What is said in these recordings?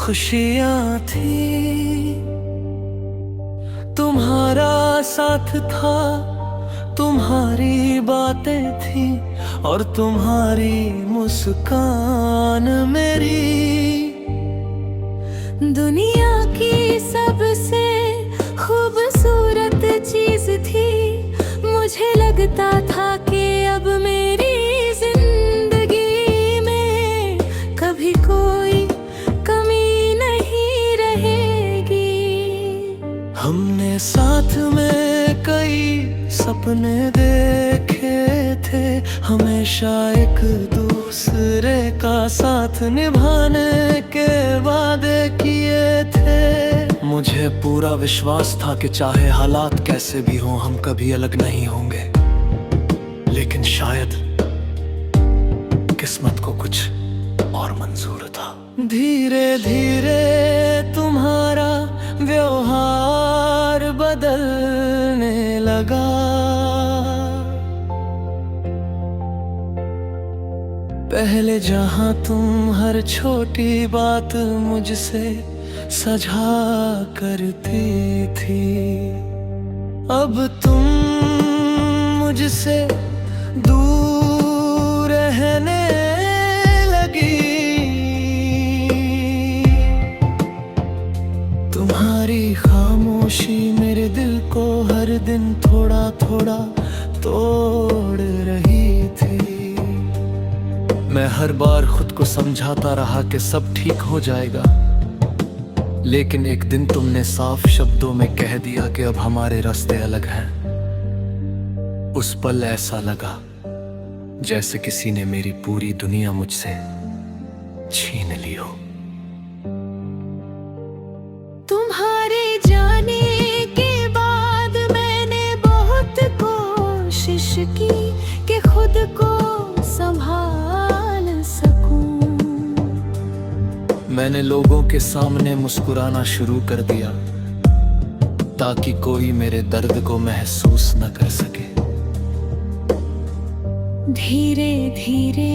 खुशियाँ थी, तुम्हारा साथ था, तुम्हारी बातें थी और तुम्हारी मुस्कान मेरी दुनिया की सबसे खूबसूरत चीज थी। मुझे लगता था कि अब मेरी जिंदगी में कभी कोई कमी नहीं रहेगी। हमने साथ में कई सपने देखे थे, हमेशा एक दूसरे का साथ निभाने के वादे किए थे। मुझे पूरा विश्वास था कि चाहे हालात कैसे भी हों हम कभी अलग नहीं होंगे, लेकिन शायद किस्मत को कुछ और मंजूर था। धीरे धीरे तुम्हारा व्यवहार बदलने लगा, पहले जहां तुम हर छोटी बात मुझसे सझा करती थी, अब तुम मुझसे दूर रहने लगी। तुम्हारी खामोशी मेरे दिल को हर दिन थोड़ा थोड़ा तोड़ रही थी। मैं हर बार खुद को समझाता रहा कि सब ठीक हो जाएगा, लेकिन एक दिन तुमने साफ शब्दों में कह दिया कि अब हमारे रास्ते अलग हैं। उस पल ऐसा लगा जैसे किसी ने मेरी पूरी दुनिया मुझसे छीन ली हो। तुम्हारे जाने के बाद मैंने बहुत कोशिश की कि खुद को संभाल सकूं। मैंने लोगों के सामने मुस्कुराना शुरू कर दिया ताकि कोई मेरे दर्द को महसूस न कर सके। धीरे धीरे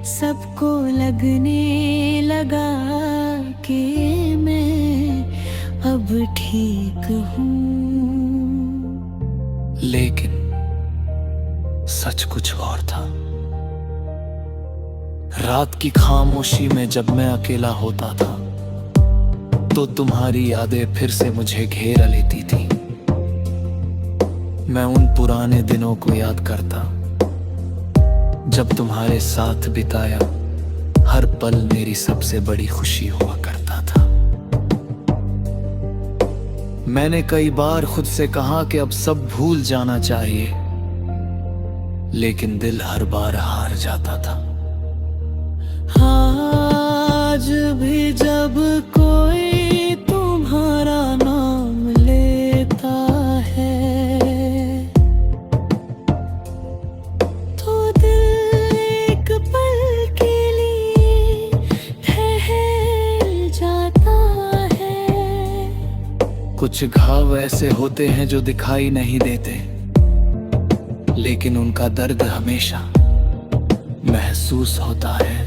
सबको लगने लगा कि मैं अब ठीक हूँ, लेकिन सच कुछ और था। रात की खामोशी में जब मैं अकेला होता था तो तुम्हारी यादें फिर से मुझे घेर लेती थी। मैं उन पुराने दिनों को याद करता जब तुम्हारे साथ बिताया हर पल मेरी सबसे बड़ी खुशी हुआ करता था। मैंने कई बार खुद से कहा कि अब सब भूल जाना चाहिए, लेकिन दिल हर बार हार जाता था। आज भी जब कोई तुम्हारा नाम लेता है तो दिल एक पल के लिए ठहर जाता है। कुछ घाव ऐसे होते हैं जो दिखाई नहीं देते, लेकिन उनका दर्द हमेशा महसूस होता है।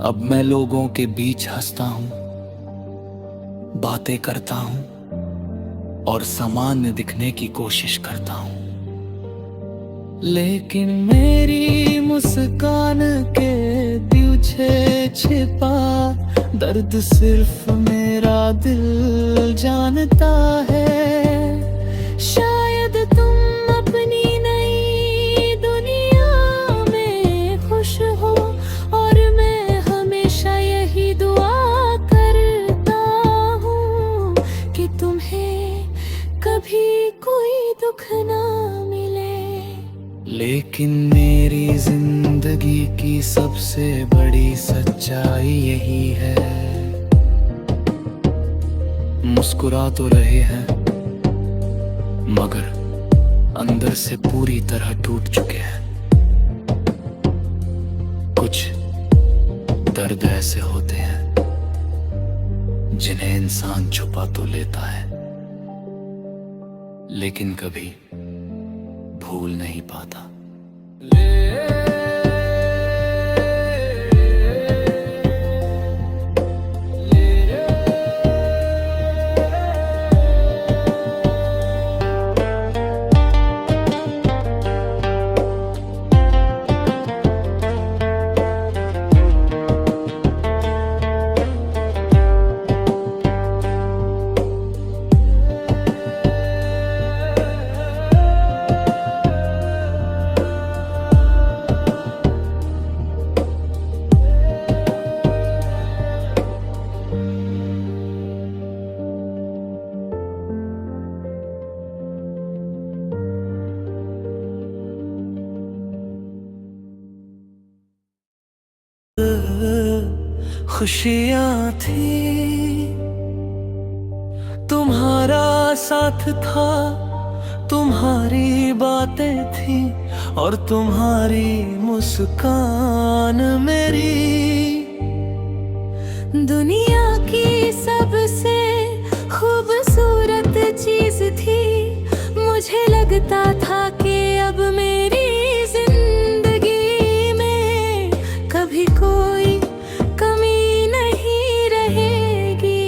अब मैं लोगों के बीच हंसता हूँ, बातें करता हूँ और सामान्य दिखने की कोशिश करता हूँ, लेकिन मेरी मुस्कान के पीछे छिपा दर्द सिर्फ मेरा दिल जानता है। शायद तुम अपनी नई दुनिया में खुश हो और मैं हमेशा यही दुआ करता हूँ कि तुम्हें कभी कोई दुख ना मिले। लेकिन मेरी जिंदगी की सबसे बड़ी सच्चाई यही है, मुस्कुरा तो रहे हैं मगर अंदर से पूरी तरह टूट चुके हैं। कुछ दर्द ऐसे होते हैं जिन्हें इंसान छुपा तो लेता है, लेकिन कभी भूल नहीं पाता। खुशियाँ थी, तुम्हारा साथ था, तुम्हारी बातें थी और तुम्हारी मुस्कान मेरी। दुनिया की सबसे खूबसूरत चीज थी, मुझे लगता था कि अब मेरी जिंदगी में कभी कोई कमी नहीं रहेगी।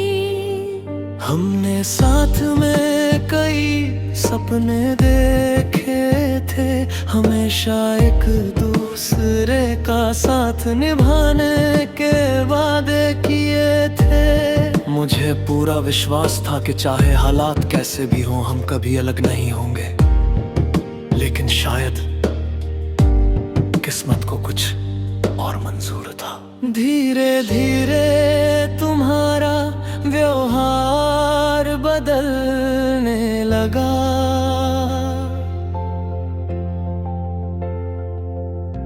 हमने साथ में कई सपने देखे थे, हमेशा एक दूसरे का साथ निभाने के वादे किए थे। मुझे पूरा विश्वास था कि चाहे हालात कैसे भी हों हम कभी अलग नहीं होंगे, लेकिन शायद किस्मत को कुछ और मंजूर था। धीरे धीरे तुम्हारा व्यवहार बदलने लगा,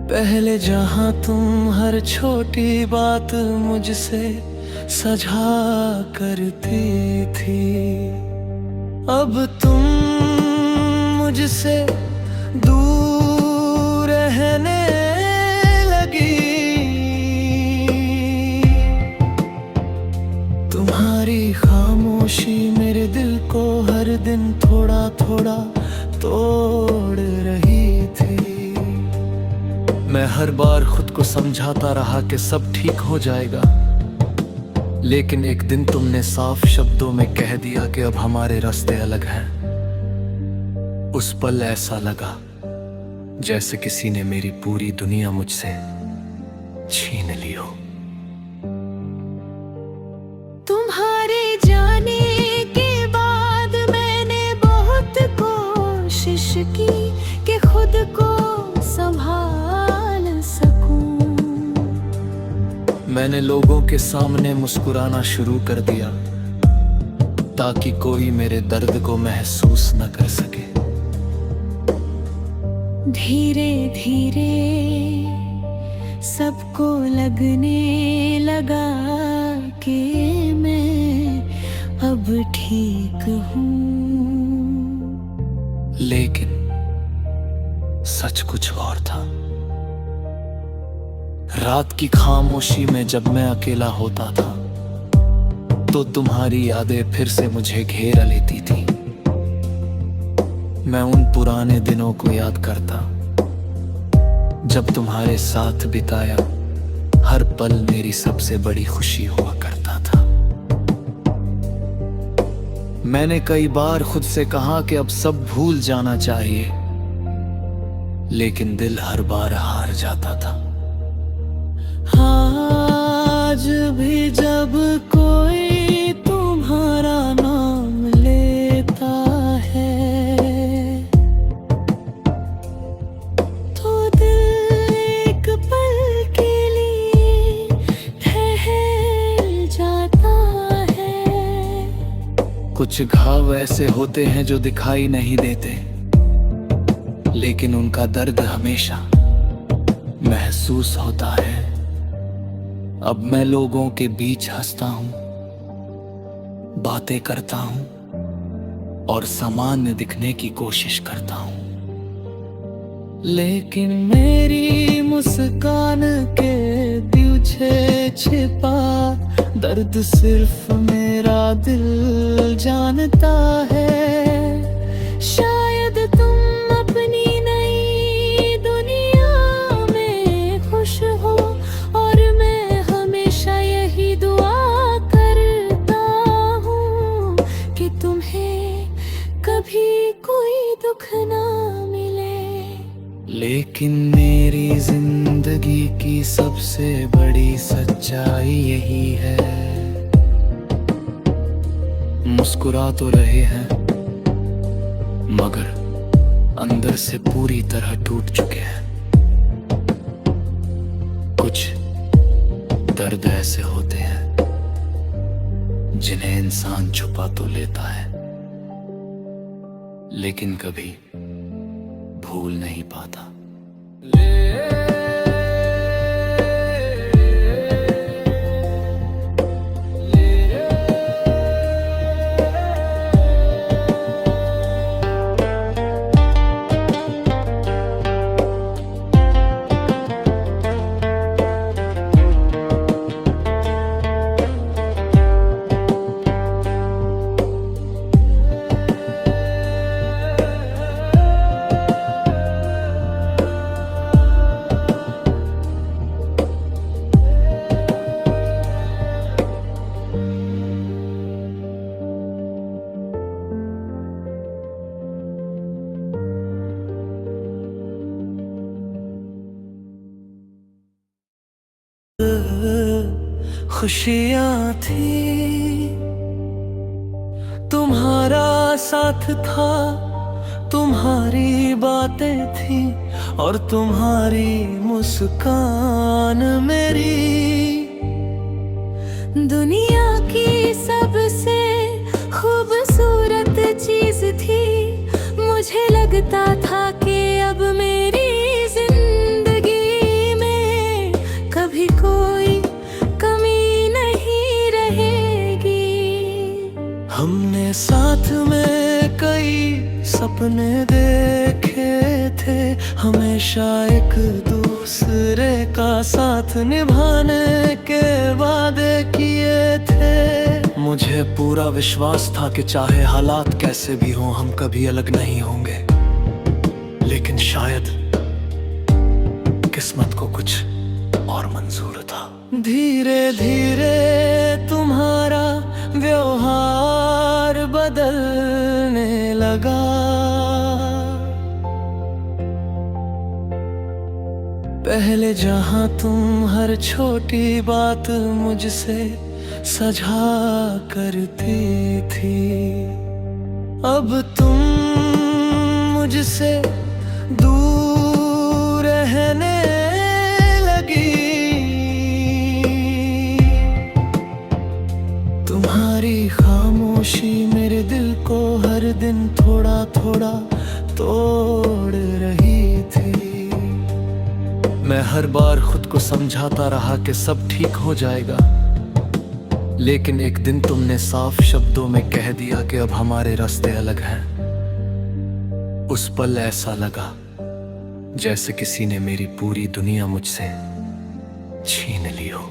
पहले जहां तुम हर छोटी बात मुझसे सझा करती थी, अब तुम मुझसे दूर रहने लगी। तुम्हारी खामोशी मेरे दिल को हर दिन थोड़ा थोड़ा तोड़ रही थी। मैं हर बार खुद को समझाता रहा कि सब ठीक हो जाएगा, लेकिन एक दिन तुमने साफ शब्दों में कह दिया कि अब हमारे रास्ते अलग हैं। उस पल ऐसा लगा जैसे किसी ने मेरी पूरी दुनिया मुझसे छीन ली हो। तुम्हारे जाने के बाद मैंने बहुत कोशिश की कि खुद को संभाल सकूं। मैंने लोगों के सामने मुस्कुराना शुरू कर दिया ताकि कोई मेरे दर्द को महसूस न कर सके। धीरे धीरे सबको लगने लगा कि मैं अब ठीक हूँ, लेकिन सच कुछ और था। रात की खामोशी में जब मैं अकेला होता था तो तुम्हारी यादें फिर से मुझे घेर लेती थी। मैं उन पुराने दिनों को याद करता जब तुम्हारे साथ बिताया हर पल मेरी सबसे बड़ी खुशी हुआ करता था। मैंने कई बार खुद से कहा कि अब सब भूल जाना चाहिए, लेकिन दिल हर बार हार जाता था। आज भी जब कोई तुम्हारा नाम लेता है तो दिल एक पल के लिए ठहर जाता है। कुछ घाव ऐसे होते हैं जो दिखाई नहीं देते, लेकिन उनका दर्द हमेशा महसूस होता है। अब मैं लोगों के बीच हंसता हूँ, बातें करता हूँ और सामान्य दिखने की कोशिश करता हूँ, लेकिन मेरी मुस्कान के पीछे छिपा दर्द सिर्फ मेरा दिल जानता है। शायद तुम अपनी नई दुनिया में खुश हो और मैं हमेशा यही दुआ करता हूँ कि तुम्हें कभी कोई दुख ना मिले। लेकिन मेरी जिंदगी की सबसे बड़ी सच्चाई यही है, मुस्कुरा तो रहे हैं मगर अंदर से पूरी तरह टूट चुके हैं। कुछ दर्द ऐसे होते हैं जिन्हें इंसान छुपा तो लेता है, लेकिन कभी भूल नहीं पाता। खुशियाँ थी, तुम्हारा साथ था, तुम्हारी बातें थी और तुम्हारी मुस्कान मेरी। दुनिया की सबसे खूबसूरत चीज थी, मुझे लगता था कि अब मेरी जिंदगी में कभी कोई कमी नहीं रहेगी। हमने साथ में कई सपने देखे थे, हमेशा एक दूसरे का साथ निभाने के वादे किए थे। मुझे पूरा विश्वास था कि चाहे हालात कैसे भी हों हम कभी अलग नहीं होंगे, लेकिन शायद किस्मत को कुछ और मंजूर था। धीरे धीरे तुम्हारा व्यवहार बदलने लगा, पहले जहां तुम हर छोटी बात मुझसे सझा करती थी, अब तुम मुझसे दूर रहने लगी। तुम्हारी खामोशी मेरे दिल को हर दिन थोड़ा थोड़ा तोड़ रही थी। मैं हर बार खुद को समझाता रहा कि सब ठीक हो जाएगा, लेकिन एक दिन तुमने साफ शब्दों में कह दिया कि अब हमारे रास्ते अलग हैं। उस पल ऐसा लगा जैसे किसी ने मेरी पूरी दुनिया मुझसे छीन ली हो।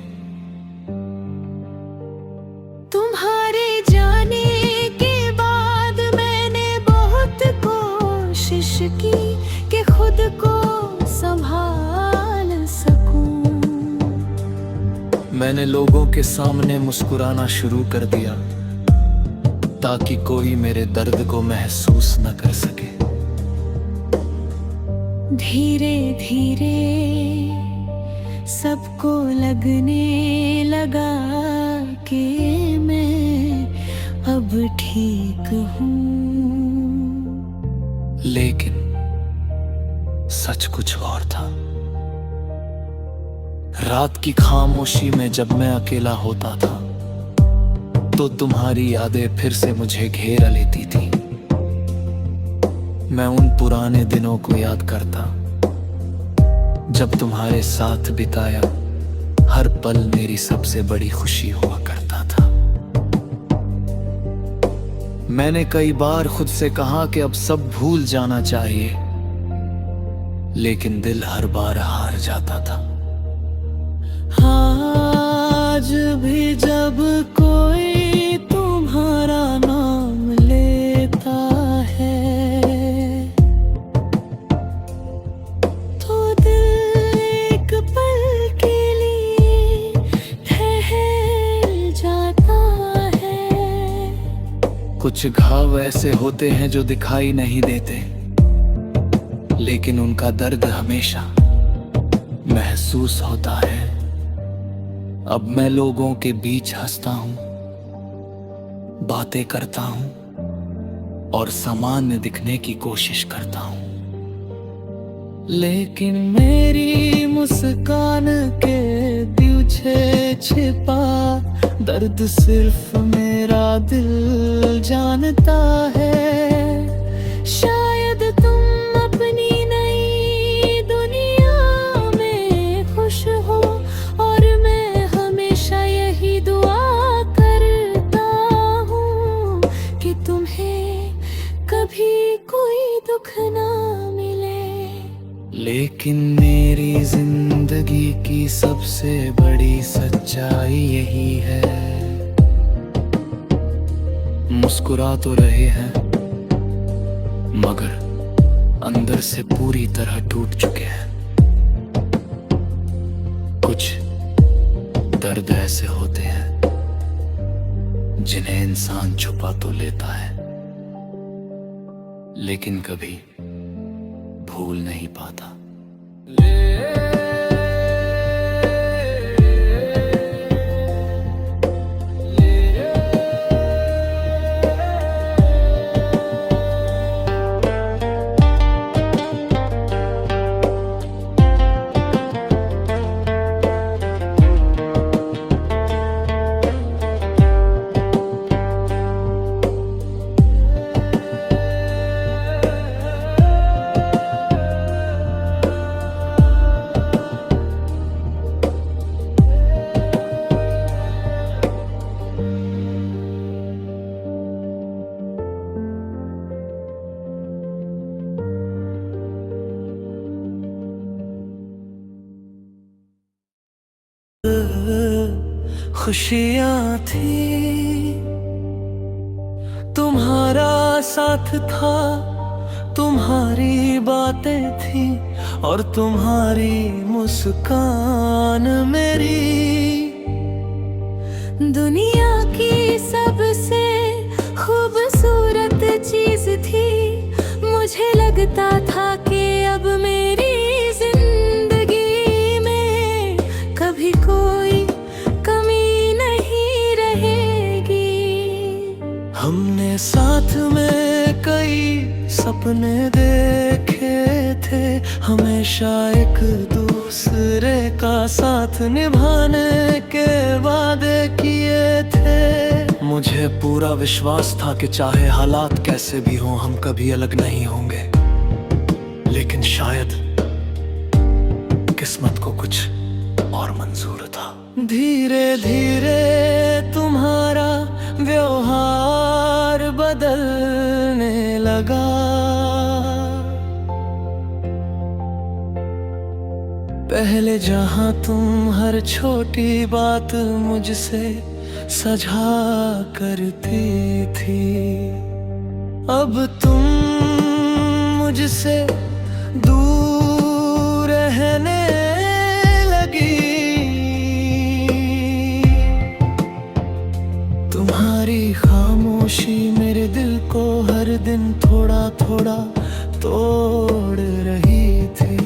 तुम्हारे जाने के बाद मैंने बहुत कोशिश की कि खुद को संभाल सकूं। मैंने लोगों के सामने मुस्कुराना शुरू कर दिया ताकि कोई मेरे दर्द को महसूस न कर सके। धीरे धीरे सबको लगने लगा कि मैं अब ठीक हूँ, लेकिन सच कुछ और था। रात की खामोशी में जब मैं अकेला होता था तो तुम्हारी यादें फिर से मुझे घेर लेती थी। मैं उन पुराने दिनों को याद करता जब तुम्हारे साथ बिताया हर पल मेरी सबसे बड़ी खुशी हुआ करता था। मैंने कई बार खुद से कहा कि अब सब भूल जाना चाहिए, लेकिन दिल हर बार हार जाता था। आज भी जब कोई तुम्हारा नाम लेता है तो दिल एक पल के लिए ठहर जाता है। कुछ घाव ऐसे होते हैं जो दिखाई नहीं देते, लेकिन उनका दर्द हमेशा महसूस होता है। अब मैं लोगों के बीच हंसता हूँ, बातें करता हूँ और सामान्य दिखने की कोशिश करता हूँ, लेकिन मेरी मुस्कान के पीछे छिपा दर्द सिर्फ मेरा दिल जानता है। शायद तुम अपनी नई दुनिया में खुश हो और मैं हमेशा यही दुआ करता हूँ कि तुम्हें कभी कोई दुख ना मिले। लेकिन मेरी जिंदगी की सबसे बड़ी सच्चाई यही है, मुस्कुरा तो रहे हैं मगर अंदर से पूरी तरह टूट चुके हैं। कुछ दर्द ऐसे होते हैं जिन्हें इंसान छुपा तो लेता है, लेकिन कभी भूल नहीं पाता। खुशियां थी, तुम्हारा साथ था, तुम्हारी बातें थी और तुम्हारी मुस्कान मेरी। दुनिया की सबसे खूबसूरत चीज थी, मुझे लगता था कि अब मेरी जिंदगी में कभी कोई कमी नहीं रहेगी। हमने साथ में कई सपने देखे थे, हमेशा एक दूसरे का साथ निभाने के वादे किए थे। मुझे पूरा विश्वास था कि चाहे हालात कैसे भी हों हम कभी अलग नहीं होंगे, लेकिन शायद किस्मत को कुछ और मंजूर था। धीरे धीरे तुम्हारा व्यवहार बदलने लगा, पहले जहां तुम हर छोटी बात मुझसे सझा करती थी, अब तुम मुझसे दूर रहने लगी। तुम्हारी खामोशी मेरे दिल को हर दिन थोड़ा थोड़ा तोड़ रही थी।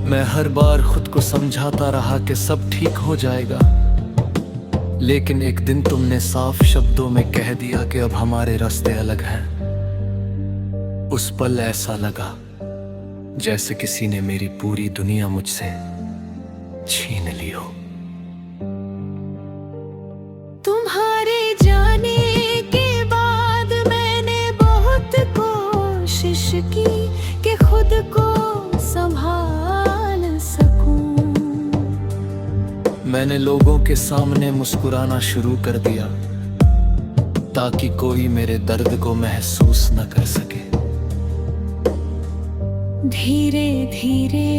मैं हर बार खुद को समझाता रहा कि सब ठीक हो जाएगा, लेकिन एक दिन तुमने साफ शब्दों में कह दिया कि अब हमारे रास्ते अलग हैं। उस पल ऐसा लगा जैसे किसी ने मेरी पूरी दुनिया मुझसे छीन ली हो। तुम्हारे जाने के बाद मैंने बहुत कोशिश की कि खुद को संभाल सकूं। मैंने लोगों के सामने मुस्कुराना शुरू कर दिया ताकि कोई मेरे दर्द को महसूस न कर सके। धीरे धीरे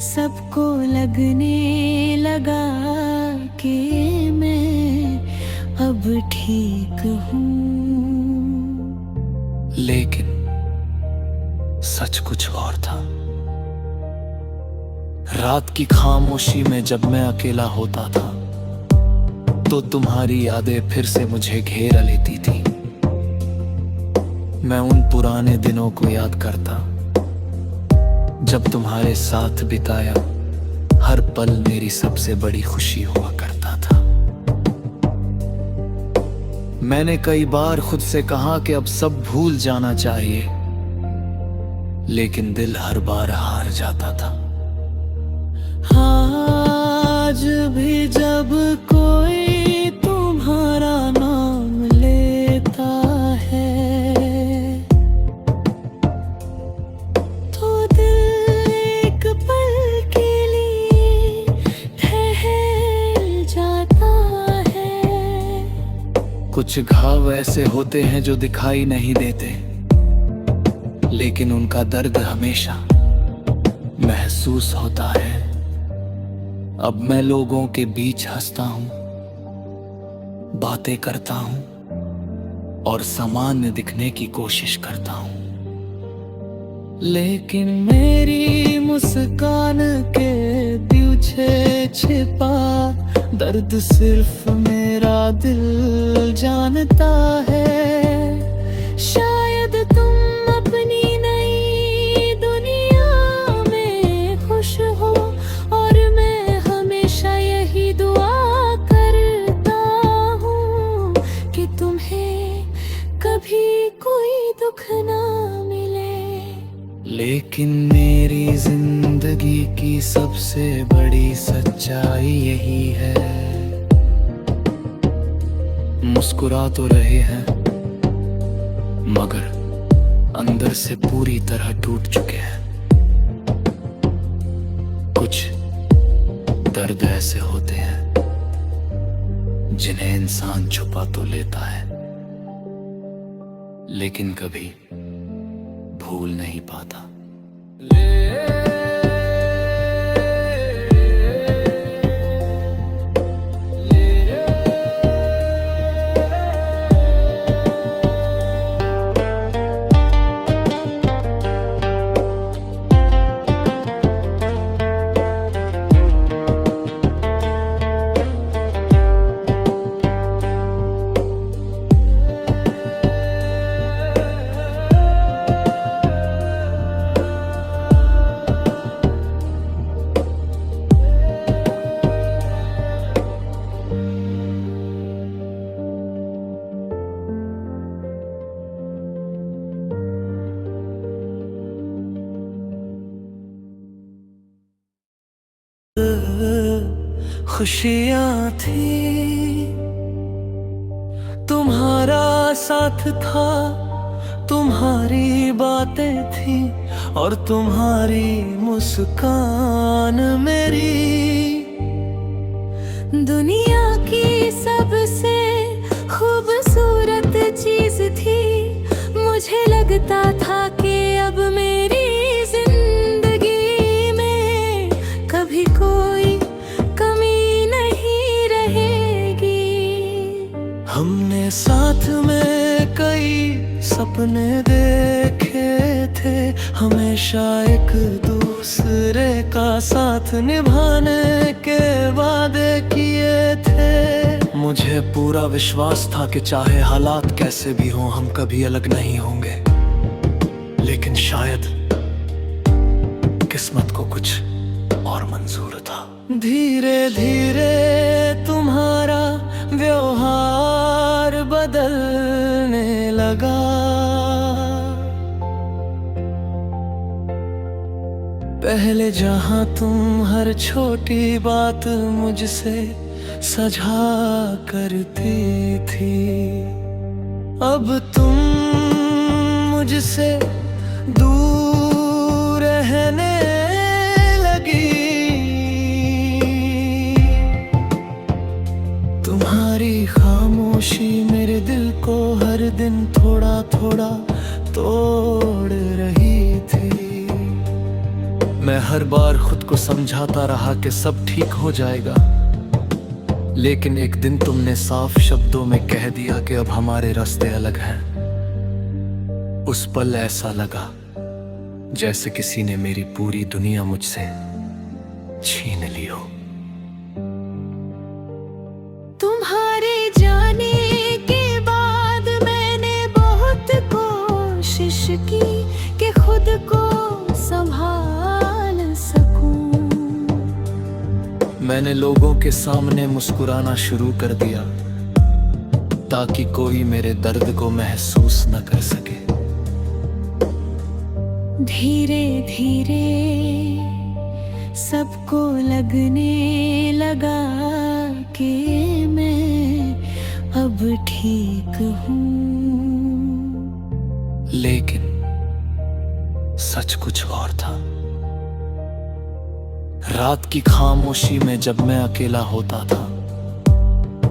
सबको लगने लगा कि मैं अब ठीक हूँ, लेकिन सच कुछ और था। रात की खामोशी में जब मैं अकेला होता था तो तुम्हारी यादें फिर से मुझे घेर लेती थी। मैं उन पुराने दिनों को याद करता जब तुम्हारे साथ बिताया हर पल मेरी सबसे बड़ी खुशी हुआ करता था। मैंने कई बार खुद से कहा कि अब सब भूल जाना चाहिए, लेकिन दिल हर बार हार जाता था। आज भी जब कोई तुम्हारा नाम लेता है तो दिल एक पल के लिए ठहर जाता है। कुछ घाव ऐसे होते हैं जो दिखाई नहीं देते, लेकिन उनका दर्द हमेशा महसूस होता है। अब मैं लोगों के बीच हंसता हूँ, बातें करता हूँ और सामान्य दिखने की कोशिश करता हूँ, लेकिन मेरी मुस्कान के पीछे छिपा दर्द सिर्फ मेरा दिल जानता है। शायद तुम अपनी नई दुनिया में खुश हो और मैं हमेशा यही दुआ करता हूँ कि तुम्हें कभी कोई दुख ना मिले। लेकिन मेरी जिंदगी की सबसे बड़ी सच्चाई यही है, मुस्कुरा तो रहे हैं मगर अंदर से पूरी तरह टूट चुके हैं। कुछ दर्द ऐसे होते हैं जिन्हें इंसान छुपा तो लेता है, लेकिन कभी भूल नहीं पाता। खुशियाँ थी, तुम्हारा साथ था, तुम्हारी बातें थी और तुम्हारी मुस्कान मेरी। दुनिया की सबसे खूबसूरत चीज थी, मुझे लगता था कि अब मेरी जिंदगी में कभी कोई कमी नहीं रहेगी। हमने साथ में कई सपने देखे थे, हमेशा एक दूसरे का साथ निभाने के वादे किए थे। मुझे पूरा विश्वास था कि चाहे हालात कैसे भी हों हम कभी अलग नहीं होंगे, लेकिन शायद किस्मत को कुछ और मंजूर था। धीरे धीरे तुम्हारा व्यवहार बदलने लगा, पहले जहां तुम हर छोटी बात मुझसे सझा करती थी, अब तुम मुझसे दूर रहने लगी। तुम्हारी खामोशी मेरे दिल को हर दिन थोड़ा थोड़ा तोड़ रही थी। मैं हर बार खुद को समझाता रहा कि सब ठीक हो जाएगा, लेकिन एक दिन तुमने साफ शब्दों में कह दिया कि अब हमारे रास्ते अलग हैं। उस पल ऐसा लगा जैसे किसी ने मेरी पूरी दुनिया मुझसे छीन ली हो। तुम्हारे जाने के बाद मैंने बहुत कोशिश की कि खुद को संभाल सकूं। मैंने लोगों के सामने मुस्कुराना शुरू कर दिया ताकि कोई मेरे दर्द को महसूस न कर सके। धीरे धीरे सबको लगने लगा कि मैं अब ठीक हूँ, लेकिन सच कुछ और था। रात की खामोशी में जब मैं अकेला होता था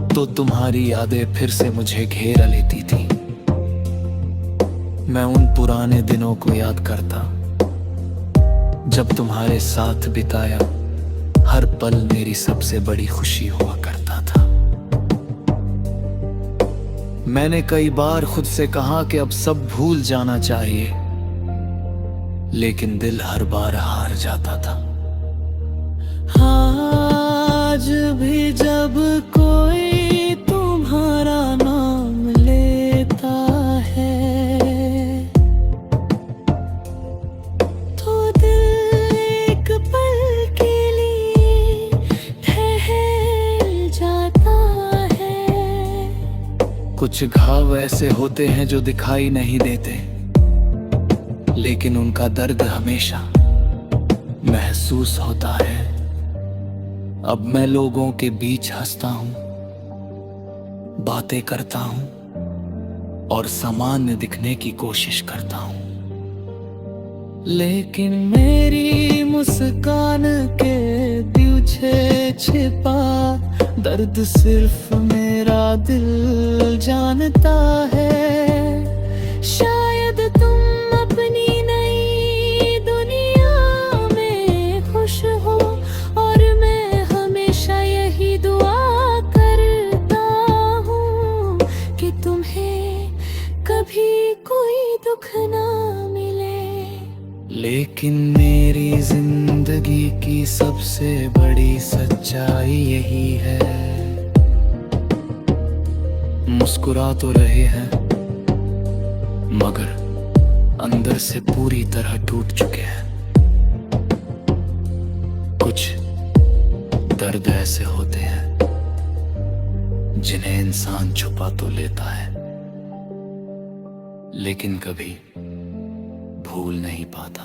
तो तुम्हारी यादें फिर से मुझे घेर लेती थी। मैं उन पुराने दिनों को याद करता जब तुम्हारे साथ बिताया हर पल मेरी सबसे बड़ी खुशी हुआ करता था। मैंने कई बार खुद से कहा कि अब सब भूल जाना चाहिए, लेकिन दिल हर बार हार जाता था। आज भी जब कोई तुम्हारा नाम लेता है तो दिल एक पल के लिए ठहर जाता है। कुछ घाव ऐसे होते हैं जो दिखाई नहीं देते, लेकिन उनका दर्द हमेशा महसूस होता है। अब मैं लोगों के बीच हंसता हूँ, बातें करता हूँ और सामान्य दिखने की कोशिश करता हूँ, लेकिन मेरी मुस्कान के पीछे छिपा दर्द सिर्फ मेरा दिल जानता है। शायद तुम अपनी नई दुनिया में खुश हो और मैं हमेशा यही दुआ करता हूँ कि तुम्हें कभी कोई दुख ना मिले। लेकिन मेरी जिंदगी की सबसे बड़ी सच्चाई यही है, मुस्कुरा तो रहे हैं मगर अंदर से पूरी तरह टूट चुके हैं। कुछ दर्द ऐसे होते हैं जिन्हें इंसान छुपा तो लेता है, लेकिन कभी भूल नहीं पाता।